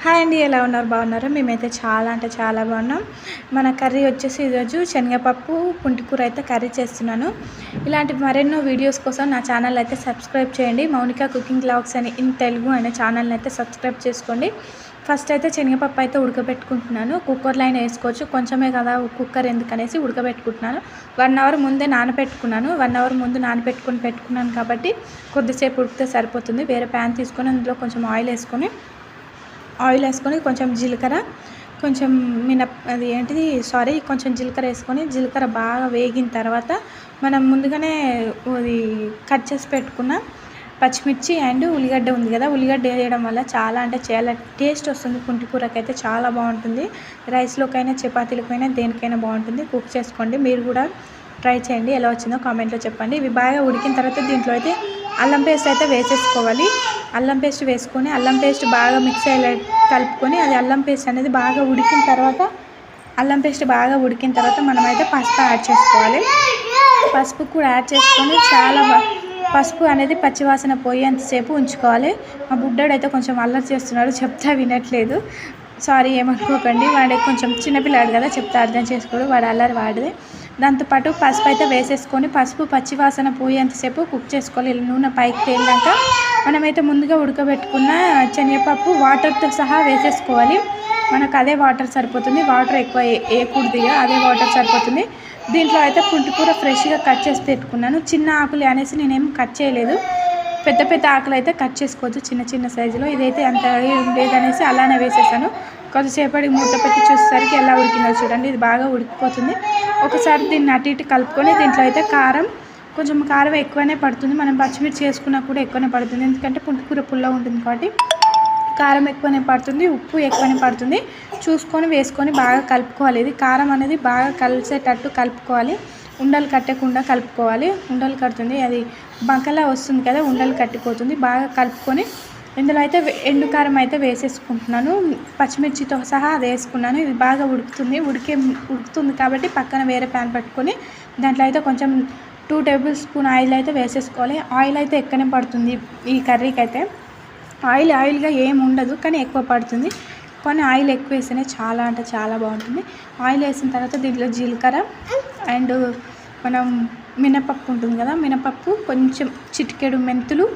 Hi అండి, ఎలా ఉన్నారు? బాగున్నారా? మేమైతే చాలా అంటే చాలా బాగున్నాం. మన కర్రీ వచ్చేసి ఈరోజు శనగపప్పు పుంటికూర అయితే కర్రీ చేస్తున్నాను. ఇలాంటి మరెన్నో వీడియోస్ కోసం నా ఛానల్ అయితే సబ్స్క్రైబ్ చేయండి. మౌనిక కుకింగ్ వ్లాగ్స్ అని ఇన్ తెలుగు అనే ఛానల్ని అయితే సబ్స్క్రైబ్ చేసుకోండి. ఫస్ట్ అయితే శనగపప్పు అయితే ఉడకబెట్టుకుంటున్నాను. కుక్కర్లో అయినా వేసుకోవచ్చు, కొంచెమే కదా కుక్కర్ ఎందుకనేసి ఉడకబెట్టుకుంటున్నాను. 1 అవర్ ముందే నానబెట్టుకున్నాను. 1 అవర్ ముందు పెట్టుకున్నాను కాబట్టి కొద్దిసేపు ఉడికితే సరిపోతుంది. వేరే ప్యాన్ తీసుకొని అందులో కొంచెం ఆయిల్ వేసుకొని కొంచెం జీలకర్ర, కొంచెం కొంచెం జీలకర్ర వేసుకొని జీలకర్ర బాగా వేగిన తర్వాత మనం ముందుగానే అది కట్ చేసి పెట్టుకున్న పచ్చిమిర్చి అండ్ ఉల్లిగడ్డ ఉంది కదా, ఉల్లిగడ్డ వేయడం వల్ల చాలా అంటే చాలా టేస్ట్ వస్తుంది. పుంటికూరకైతే చాలా బాగుంటుంది. రైస్లోకైనా చపాతీలకైనా దేనికైనా బాగుంటుంది. కుక్ చేసుకోండి, మీరు కూడా ట్రై చేయండి. ఎలా వచ్చిందో కామెంట్లో చెప్పండి. ఇవి బాగా ఉడికిన తర్వాత దీంట్లో అయితే అల్లం పేస్ట్ అయితే వేసేసుకోవాలి. అల్లం పేస్ట్ వేసుకొని అల్లం పేస్ట్ బాగా మిక్స్ అయ్యే కలుపుకొని అది అల్లం పేస్ట్ అనేది బాగా ఉడికిన తర్వాత మనమైతే పసుపు యాడ్ చేసుకోవాలి. పసుపు కూడా యాడ్ చేసుకొని పసుపు అనేది పచ్చివాసన పోయేంతసేపు ఉంచుకోవాలి. మా బుడ్డాడు అయితే కొంచెం అల్లరి చేస్తున్నాడు, చెప్తా వినట్లేదు. సారీ, ఏమనుకోకండి. వాడే కొంచెం చిన్నపిల్లాడు కదా, చెప్తే అర్థం చేసుకోడు. వాడు అల్లరి వాడిదే. దాంతోపాటు పసుపు అయితే వేసేసుకొని పసుపు పచ్చివాసన పోయేంతసేపు కుక్ చేసుకోవాలి. నూనె పైకి తేలినాక మనమైతే ముందుగా ఉడకబెట్టుకున్న శనగపప్పు వాటర్తో సహా వేసేసుకోవాలి. మనకు అదే వాటర్ సరిపోతుంది. వాటర్ ఎక్కువ వేయకూడదు, అదే వాటర్ సరిపోతుంది. దీంట్లో అయితే పుంటికూర ఫ్రెష్గా కట్ చేసి పెట్టుకున్నాను. చిన్న ఆకులు అనేసి నేనేం కట్ చేయలేదు. పెద్ద పెద్ద ఆకులు అయితే కట్ చేసుకోవచ్చు చిన్న చిన్న సైజులో. ఇదైతే అంత లేదనేసి అలానే వేసేసాను. కొద్దిసేపటికి మూత పెట్టి చూసేసరికి ఎలా ఉడికిందో చూడండి. ఇది బాగా ఉడికిపోతుంది. ఒకసారి దీన్ని అటు ఇటు కలుపుకొని దీంట్లో అయితే కొంచెం కారం ఎక్కువనే పడుతుంది. మనం పచ్చిమిర్చి వేసుకున్నా కూడా ఎక్కువనే పడుతుంది, ఎందుకంటే పుంటికూర పుల్లగా ఉంటుంది కాబట్టి కారం ఎక్కువనే పడుతుంది, ఉప్పు ఎక్కువనే పడుతుంది. చూసుకొని వేసుకొని బాగా కలుపుకోవాలి. ఇది కారం అనేది బాగా కలిసేటట్టు కలుపుకోవాలి. ఉండలు కట్టకుండా కలుపుకోవాలి. ఉండలు కడుతుంది, అది బంకలా వస్తుంది కదా, ఉండలు కట్టిపోతుంది. బాగా కలుపుకొని ఇందులో అయితే ఎండు కారం అయితే వేసేసుకుంటున్నాను. పచ్చిమిర్చితో సహా అది వేసుకున్నాను. ఇది బాగా ఉడుకుతుంది కాబట్టి పక్కన వేరే ప్యాన్ పెట్టుకొని దాంట్లో అయితే కొంచెం 2 టేబుల్ స్పూన్ ఆయిల్ అయితే వేసేసుకోవాలి. ఆయిల్ అయితే ఎక్కువనే పడుతుంది ఈ కర్రీకి అయితే. ఆయిల్గా ఏమి ఉండదు, కానీ ఎక్కువ పడుతుంది. కానీ ఆయిల్ ఎక్కువ వేస్తేనే చాలా అంటే చాలా బాగుంటుంది. ఆయిల్ వేసిన తర్వాత దీంట్లో జీలకర్ర అండ్ మనం మినపప్పు ఉంటుంది కదా, మినపప్పు కొంచెం చిటికెడు మెంతులు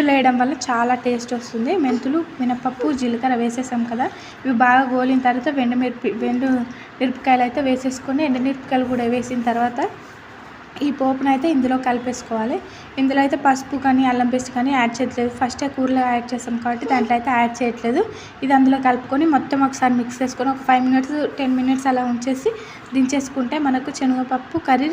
వేయడం వల్ల చాలా టేస్ట్ వస్తుంది. మెంతులు, మినపప్పు, జీలకర్ర వేసేసాం కదా, ఇవి బాగా గోలిన తర్వాత వెండు మిరపకాయలు అయితే వేసేసుకొని ఎండుమిరపకాయలు కూడా వేసిన తర్వాత ఈ పోపును అయితే ఇందులో కలిపేసుకోవాలి. ఇందులో అయితే పసుపు కానీ అల్లం పేస్ట్ కానీ యాడ్ చేయట్లేదు. ఫస్టే కూరలో యాడ్ చేస్తాం కాబట్టి దాంట్లో అయితే యాడ్ చేయట్లేదు. ఇది అందులో కలుపుకొని మొత్తం ఒకసారి మిక్స్ చేసుకొని ఒక 5 మినిట్స్ 10 మినిట్స్ అలా ఉంచేసి దించేసుకుంటే మనకు శనగపప్పు కర్రీ